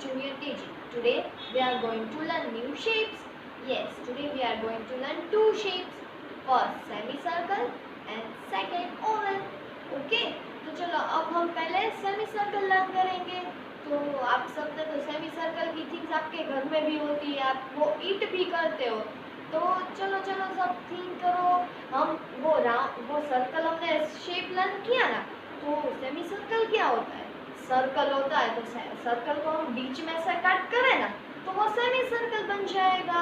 Junior KG. Today we are going to learn new shapes. Yes, today we are going to learn two shapes. First semicircle and second oval. Okay, तो चलो अब हम पहले semicircle learn करेंगे. तो आप सबने तो semicircle की थिंग्स आपके घर में भी होती है, आप वो ईट भी करते हो. तो चलो चलो सब थिंक करो. हम वो सर्कल हमने शेप लर्न किया ना, तो सेमी सर्कल क्या होता है? सर्कल होता है तो सर्कल को हम बीच में से कट करें ना, तो वो सेमी सर्कल बन जाएगा.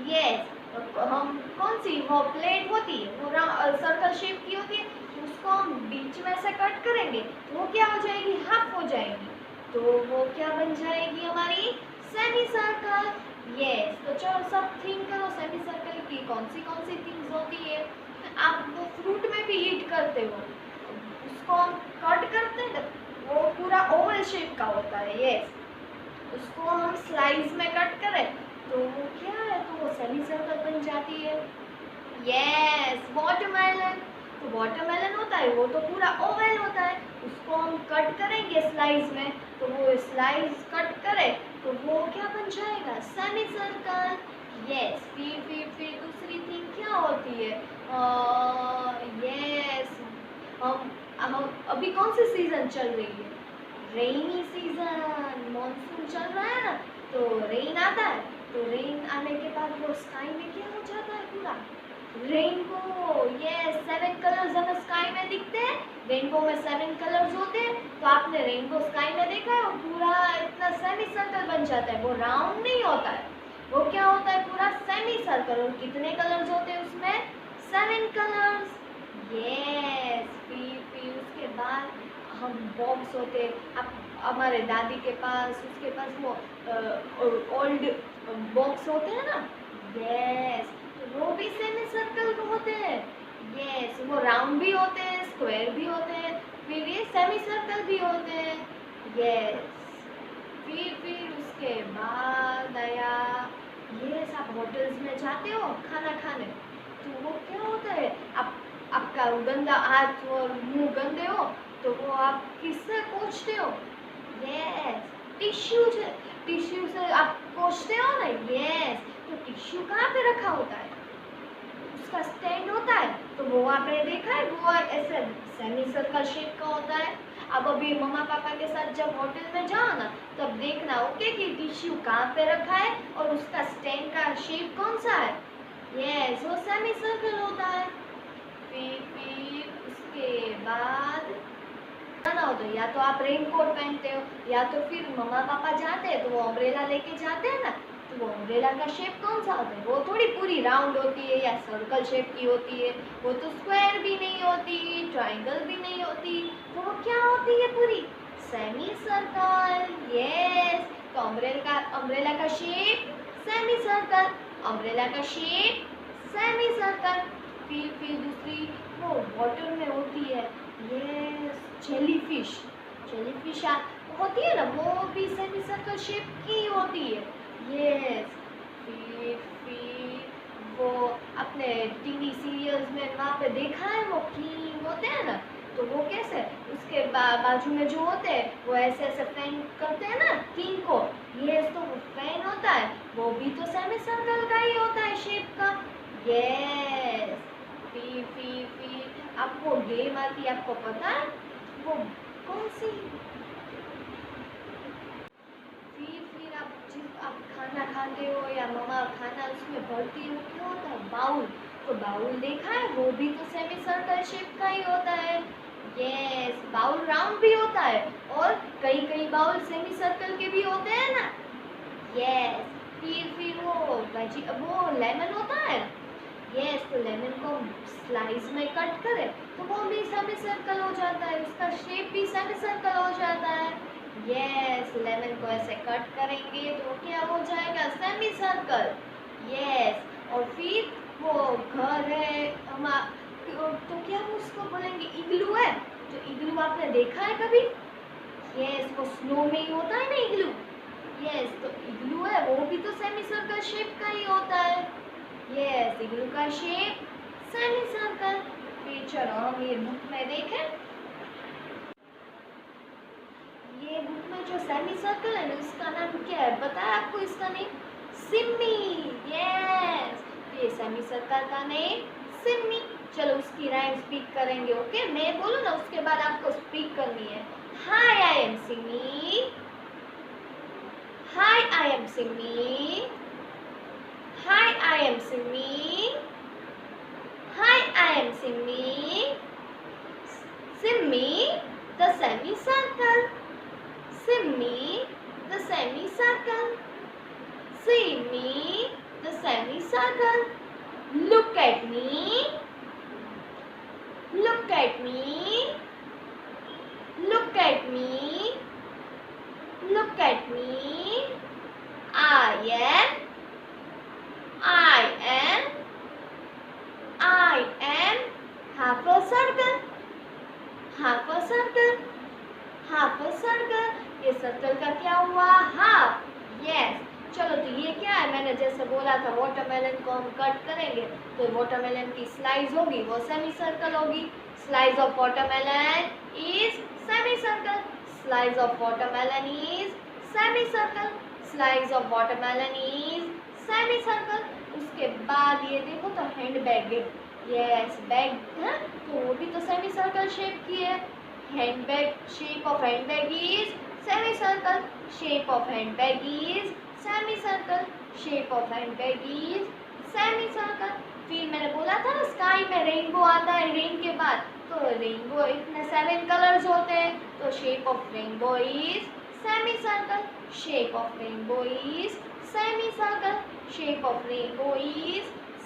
यस, तो हम कौन सी वो प्लेट होती है वो सर्कल शेप की होती है, उसको हम बीच में से कट करेंगे तो वो क्या हो जाएगी? हाफ हो जाएगी. तो वो क्या बन जाएगी? हमारी सेमी सर्कल. यस, तो चलो सब थिंक करो सेमी सर्कल की कौन सी थिंग्स होती है. आप वो फ्रूट में भी ईट करते हो, उसको हम कट करते हैं तो वो पूरा ओवल शेप का होता है. यस, उसको हम स्लाइस में कट करें तो वो क्या है? तो वो सेमी सर्कल बन जाती है. Yes, watermelon. तो वाटरमेलन होता है वो तो पूरा ओवल होता है, उसको हम कट करेंगे स्लाइस में तो वो स्लाइस कट करें तो वो क्या बन जाएगा? Semi circle. यस, फिर दूसरी थिंग क्या होती है? यस, हम अभी कौन सी सीजन चल रही है? Rainy season. मॉनसून चल रहा है ना, तो रेन आता है. तो रेन आने के बाद वो स्काई में क्या हो जाता है? पूरा रेनबो. यस, 7 कलर्स हमें स्काई में दिखते हैं. रेनबो में 7 कलर्स होते हैं. तो आपने रेनबो स्काई में देखा है? वो पूरा इतना सेमी सर्कल बन जाता है. वो राउंड नहीं होता है, वो क्या होता है? पूरा सेमी सर्कल. और कितने कलर्स होते हैं उसमें? 7 कलर्स. यस, फिर उसके बाद हम बॉक्स होते हैं. अब हमारे दादी के पास उसके पास वो ओल्ड बॉक्स होते हैं ना. यस, वो भी सेमी सर्कल होते हैं. यस, वो राउंड भी होते हैं, स्क्वायर भी होते हैं, फिर ये सेमी सर्कल भी होते हैं. यस, फिर उसके बाद आया ये आप होटल्स में जाते हो खाना खाने, तो वो क्या होता है? आपका गंदा हाथ और मुंह गंदे हो तो वो आप किससे पोंछते हो? यस, टिश्यू से आप पोंछते हो ना. यस, तो टिश्यू कहाँ पे रखा होता है? उसका स्टैंड होता है. तो वो आपने देखा है, वो ऐसे सेमी सर्कल शेप का होता है. अब अभी मम्मा पापा के साथ जब होटल में जाओ ना, तब देखना ओके कि टिश्यू कहाँ पे रखा है और उसका स्टैंड का शेप कौन सा है. यस, वो सेमी सर्कल होता है. फिर उसके बाद जाना हो तो या तो आप रेनकोट पहनते हो, या तो फिर मम्मा पापा जाते हैं तो वो अम्ब्रेला लेके जाते हैं ना. तो वो अम्ब्रेला का शेप कौन सा होता है? वो थोड़ी पूरी राउंड होती है या सर्कल शेप की होती है. वो तो स्क्वायर भी नहीं होती, ट्रायंगल भी नहीं होती. तो वो क्या होती है? पूरी सेमी सर्कल. यस, तो अम्ब्रेला का शेप सेमी सर्कल. अम्ब्रेला का शेप सेमी सर्कल. फिर दूसरी वो वाटर में होती है. यस, जेलीफिश होती है ना, वो भी सेमी सर्कल शेप की होती है. यस, फिर वो अपने टीवी सीरियल्स में वहाँ पे देखा है वो किंग होते हैं ना, तो वो कैसे उसके बाजू में जो होते हैं वो ऐसे ऐसे फैन करते हैं ना किंग को. यस, तो वो फैन होता है, वो भी तो सेमी सर्कल का ही होता है शेप का. यस, फिर आपको गेम आती है, आपको पता है वो कौन सी? फिर आप खाना खाते हो या मम्मा खाना उसमें भरती है, वो क्या होता है? बाउल. तो बाउल देखा है, वो भी तो सेमी सर्कल शेप का ही होता है. यस, बाउल राउंड भी होता है और कई बाउल सेमी सर्कल के भी होते हैं ना. यस, फिर वो लेमन होता है. यस, तो लेमन को स्लाइस में कट करें तो वो भी सेमी सर्कल हो जाता है, उसका शेप भी सेमी सर्कल हो जाता है. यस, लेमन को ऐसे कट करेंगे तो क्या हो जाएगा? Semi circle. यस, और फिर वो घर है तो क्या हम उसको बोलेंगे? इग्लू है. तो इग्लू आपने देखा है कभी? यस, वो स्नो में ही होता है ना इग्लू. यस, तो इग्लू है, वो भी तो सेमी सर्कल शेप का ही होता है. यस, इग्लू का शेप सेमी सर्कल. फिर चलो हम ये बुक में देखें. ये बुक में तो जो सेमी सर्कल है ना उसका नाम क्या है, पता है आपको इसका नेम? सिम्मी। यस, ये सेमी सर्कल का नेम सिम्मी। चलो उसकी राइम स्पीक करेंगे, ओके? मैं बोलूँ ना उसके बाद आपको स्पीक करनी है। Hi I am Simmi, hi I am Simmi, hi I am Simmi, hi I am Simmi, Simmi the semi circle, Simmi the semi circle, see me the semicircle, look at me, look at me, look at me, look at me, I am half a circle, half a circle, half a circle। ये circle का क्या हुआ? Half. Yes, चलो तो ये क्या है, मैंने जैसे बोला था वाटरमेलन को हम कट करेंगे तो वाटरमेलन की स्लाइस होगी वो सेमी सर्कल होगी। Slice of watermelon is semi circle, slice of watermelon is semi circle, slice of watermelon is semi circle. उसके बाद ये देखो तो हैंडबैग है, यस बैग है तो वो भी तो सेमी सर्कल शेप की है। Handbag, shape of handbag is semi circle, shape of handbag is semi circle, shape of handbag is semi circle. फिर मैंने बोला था ना स्काई में रेनबो आता है रेन के बाद, तो रेनबो इतने 7 कलर्स होते हैं तो shape of rainbow is semi circle, shape of rainbow is semi circle, shape of rainbow is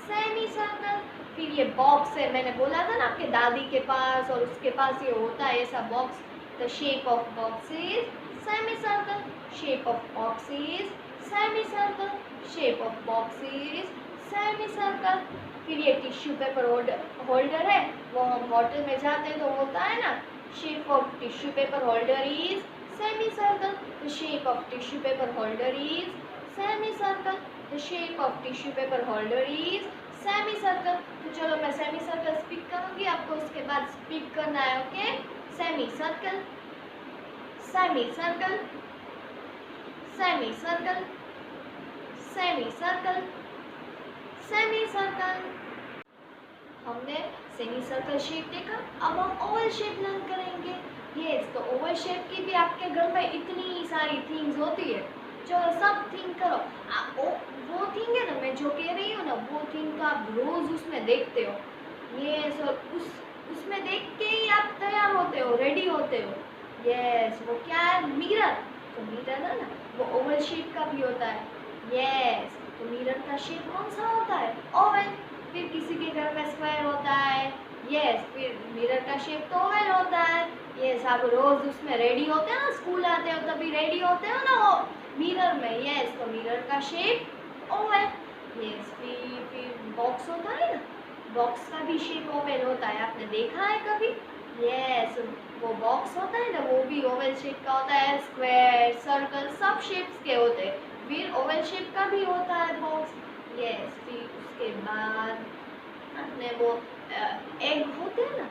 semi circle. फिर ये बॉक्स है, मैंने बोला था ना आपके दादी के पास और उसके पास ये होता है ऐसा box, the shape of box is semi circle, shape of box is semi circle, shape of box is semi circle. फिर ये टिश्यू पेपर होल्डर है, वो हम होटल में जाते हैं तो होता है ना, shape of tissue paper holder is semi circle, the shape of tissue paper holder is semi circle, the shape of tissue paper holder is semi circle. तो चलो मैं सेमी सर्कल स्पीक करूँगी, आपको उसके बाद स्पीक करना है, okay? Semi circle, semi circle, semi circle, semi circle, semi circle. हमने सेमी सर्कल शेप देखा, अब हम ओवल शेप लर्न करेंगे। यस, तो ओवल शेप की भी आपके घर में इतनी सारी थिंग्स होती है, चलो सब थिंक करो। वो थिंग है ना मैं जो कह रही हूँ ना, वो थिंग का आप रोज उसमें देखते हो। यस, और उसमें देख के ही आप तैयार होते हो, रेडी होते हो। यस, वो क्या है? मिरर। तो मिरर है ना वो ओवल शेप का भी होता है। यस, तो मिरर का शेप कौन सा होता है? ओवल। फिर किसी के घर में स्क्वायर होता है। यस, फिर मिरर का शेप तो ओवल होता है। यस, आप रोज उसमें रेडी होते हो ना, स्कूल आते हो तभी रेडी होते हो ना वो मिरर में। यस, तो मिरर का शेप ओवल। यस, फिर बॉक्स होता है ना, बॉक्स का भी शेप ओवल होता है, आपने देखा है कभी? यस, वो बॉक्स होता है ना वो भी ओवल शेप का होता है, स्क्वायर, सर्कल सब शेप्स के होते हैं। फिर ओवल शेप का भी होता है बॉक्स। यस, फिर उसके बाद अपने वो एग होते हैं ना,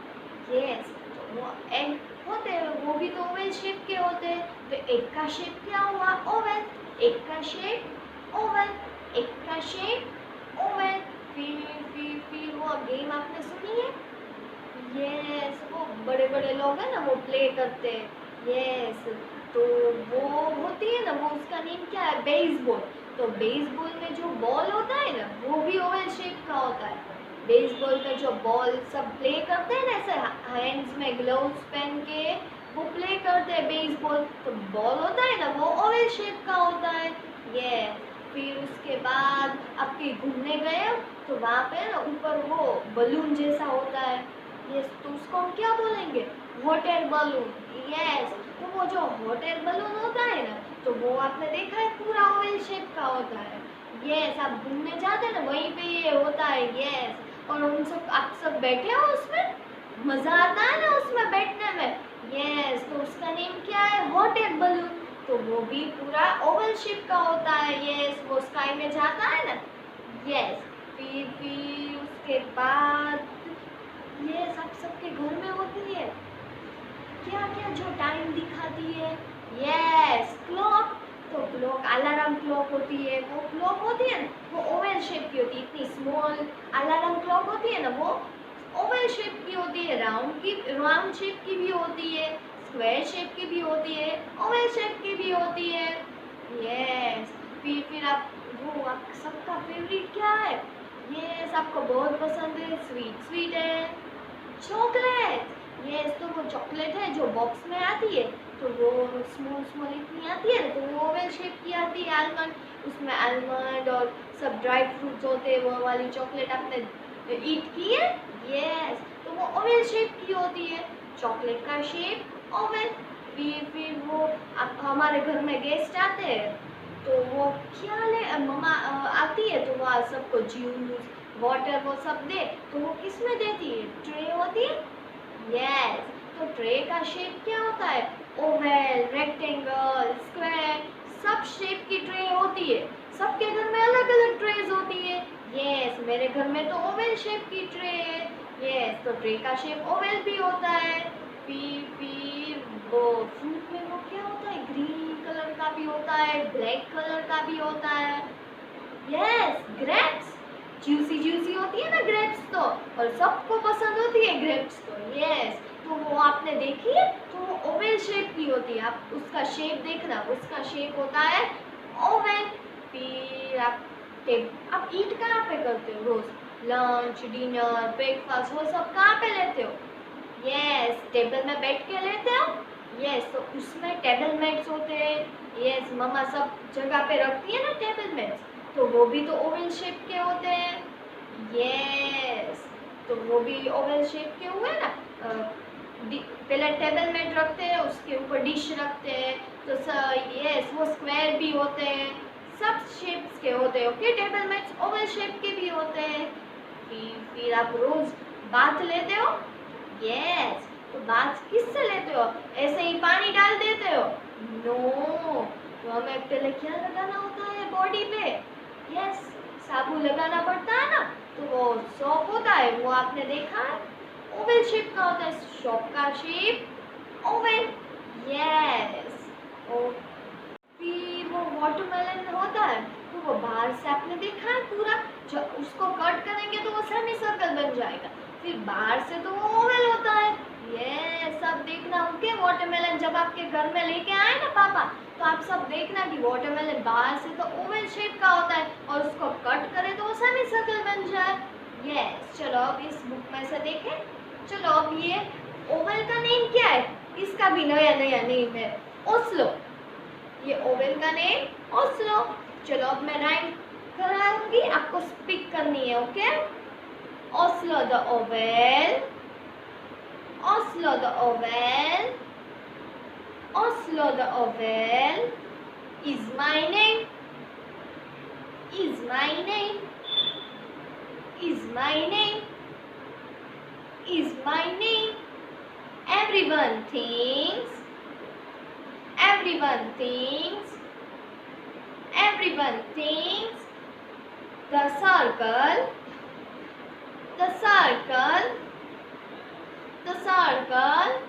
यस, तो वो एग होते हैं वो भी तो ओवल शेप के होते हैं। तो एग का शेप क्या हुआ? ओवल। एग का शेप ओवल, एग का शेप ओवल। फिर वो गेम आपने सुनी है? यस, वो बड़े बड़े लोग हैं ना वो प्ले करते हैं। यस, तो वो होती है ना, वो उसका नेम क्या है? बेसबॉल। तो बेसबॉल में जो बॉल होता है ना वो भी ओवल शेप का होता है। बेसबॉल में जो बॉल सब प्ले करते हैं ना ऐसे हैंड्स में ग्लव्स पहन के वो प्ले करते हैं बेसबॉल, तो बॉल होता है ना वो ओवल शेप का होता है। ये फिर उसके बाद आप कहीं घूमने गए हो तो वहाँ पे ना ऊपर वो बलून जैसा होता है। यस, तो उसको हम क्या बोलेंगे? Hot air balloon. यस, तो वो जो हॉट एयर बलून होता है ना तो वो आपने देखा है पूरा ओवल शेप का होता है। यस, आप घूमने जाते हैं ना वहीं पे ये होता है। यस, और उन सब आप सब बैठे हो उसमें, मज़ा आता है ना उसमें बैठने में। यस, तो उसका नेम क्या है? Hot air balloon. तो वो भी पूरा ओवल शेप का होता है। यस, वो स्काई में जाता है ना। यस, फिर उसके बाद ये सब सबके घर में होती है क्या क्या जो टाइम दिखाती है। Yes clock. तो क्लॉक अलार्म क्लॉक होती है, वो क्लॉक होती है ना, वो ओवल शेप की होती है। इतनी स्मॉल अलार्म क्लॉक होती है ना, वो ओवल शेप की होती है। राउंड शेप की भी होती है, स्क्वायर शेप की भी होती है, ओवल शेप की भी होती है। यस। फिर आप वो आप सबका फेवरेट क्या है? यस, आपको बहुत पसंद है, स्वीट स्वीट है, चॉकलेट। यस, तो वो चॉकलेट है जो बॉक्स में आती है, तो वो स्मॉल स्मॉल इतनी आती है ना, तो वो ओवल शेप की आती है। आलमंड, उसमें आलमंड और सब ड्राई फ्रूट्स होते हैं। वो वाली चॉकलेट आपने ईट की है? यस, तो वो ओवल शेप की होती है, चॉकलेट का शेप ओवल। फिर वो आप हमारे घर में गेस्ट आते हैं, तो वो क्या ले मम्मा आती है, तो वो सबको जूस वाटर वो सब दे, तो वो किस में देती है? ट्रे होती है। यस, तो ट्रे का शेप क्या होता है? ओवल, रेक्टेंगल, स्क्वायर, सब शेप की ट्रे होती है। सबके घर में अलग अलग ट्रेज होती है। यस, मेरे घर में तो ओवल शेप की ट्रे है। यस, तो ट्रे का शेप ओवल भी होता है। फिर वो फ्रूट में वो क्या होता है? ग्रीन कलर का भी होता है, ब्लैक कलर का भी होता है। Yes, grapes. जूसी जूसी होती है ना ग्रेप्स, तो और सबको पसंद होती है ग्रेप्स तो। यस, तो वो आपने देखी है, तो वो ओवल शेप की होती है। आप उसका शेप देखना, उसका शेप होता है ओवल। फिर आप ईट कहाँ पे करते हो रोज? लंच, डिनर, ब्रेकफास्ट, वो सब कहाँ पे लेते हो? यस, टेबल में बैठ के लेते हो। यस, तो उसमें टेबल मैट्स होते हैं। यस, मम्मा सब जगह पे रखती है ना टेबल मैट्स, तो वो भी तो ओवल शेप के होते हैं। यस, तो वो भी ओवल शेप के हुए ना। पहले टेबल मैट रखते हैं, उसके ऊपर डिश रखते हैं, तो यस वो स्क्वायर भी होते हैं, सब शेप्स के होते हैं। Okay, table mats Oval shape के भी होते हैं। फिर आप रोज बाथ लेते हो। यस, तो बाथ किससे लेते हो? ऐसे ही पानी डाल देते हो? नो, तो हमें पहले क्या लगाना होता है बॉडी पे? यस, साबुन लगाना पड़ता है ना, तो वो सोप होता है, वो आपने देखा है, ओवल शेप का होता है। सोप का शेप ओवल। यस। और फिर वो वाटरमेलन होता है, तो वो बाहर से आपने देखा है पूरा, जब उसको कट करेंगे तो वो सेमी सर्कल बन जाएगा। फिर बाहर से तो वो ओवल होता है। ये सब देखना। ओके, वाटरमेलन जब आपके घर में लेके आए ना पापा, तो आप सब देखना कि वाटरमेलन बाहर से तो ओवल शेप का होता है, और उसको कट करें तो वो सेमी सर्कल बन जाए। यस, चलो अब इस बुक में से देखें। चलो अब ये ओवल का नेम क्या है? इसका भी नया नया नेम है, ओस्लो। ये ओवल का नेम ओस्लो। चलो अब मैं राइम कराऊंगी, आपको स्पीक करनी है। Okay, Oslo the Oval, Oslo the Oval, Oslo the Oval is my name, is my name, is my name, is my name. Everyone thinks, everyone thinks, everyone thinks the circle, the circle, the circle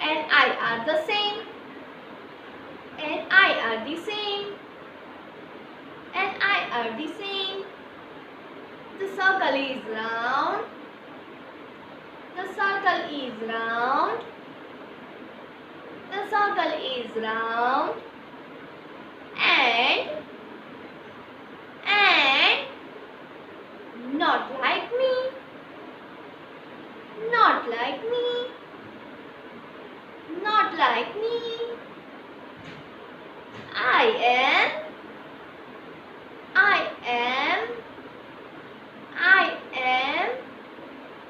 and I are the same, and I are the same, and I are the same. The circle is round, the circle is round, the circle is round, and not like me, not like me, not like me. I am, I am, I am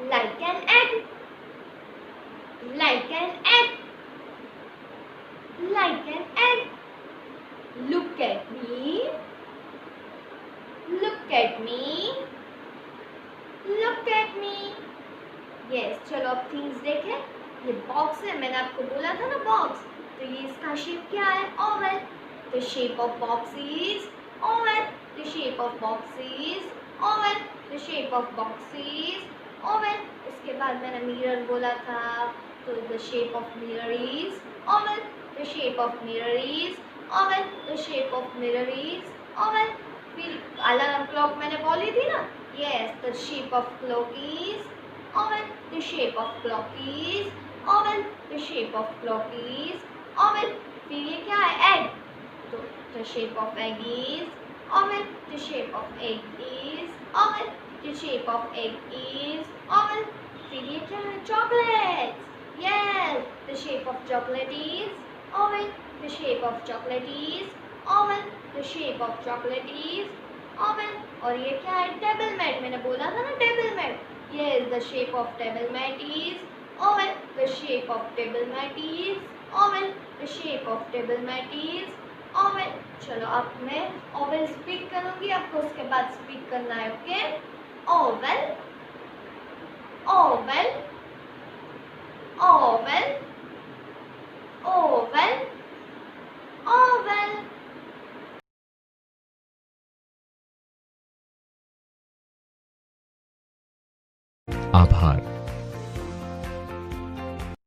like an egg, like an egg, like an egg. Look at me, look at me, look at me. Yes, चलो अब things देखें। ये box है, मैंने आपको बोला था ना बॉक्स, तो ये इसका शेप क्या है? Oval. The shape of box is oval. The shape of box is oval. The shape of box is oval. उसके बाद मैंने मिरर बोला था, तो the shape of mirror is oval. the shape of mirror is oval, the shape of mirror is oval. फिर alarm clock मैंने बोली थी ना, yes, the shape of clock is oval, the shape of clock is oval, the shape of clock is oval. फिर ये क्या है, egg, तो the shape of egg is oval, the shape of egg is oval, the shape of egg is oval. फिर ये क्या है, chocolates, yes, the shape of chocolate is oval, the shape of chocolate is oval, the shape of chocolate is oval. और ये क्या है, table mat, मैंने बोला था ना table mat, yes, the shape of table mat is oval, the shape of table mat is oval, the shape of table mat is oval. चलो अब मैं oval स्पीक करूँगी, आपको उसके बाद स्पीक करना है, okay? oval, oval, oval, oval, oval. आभार।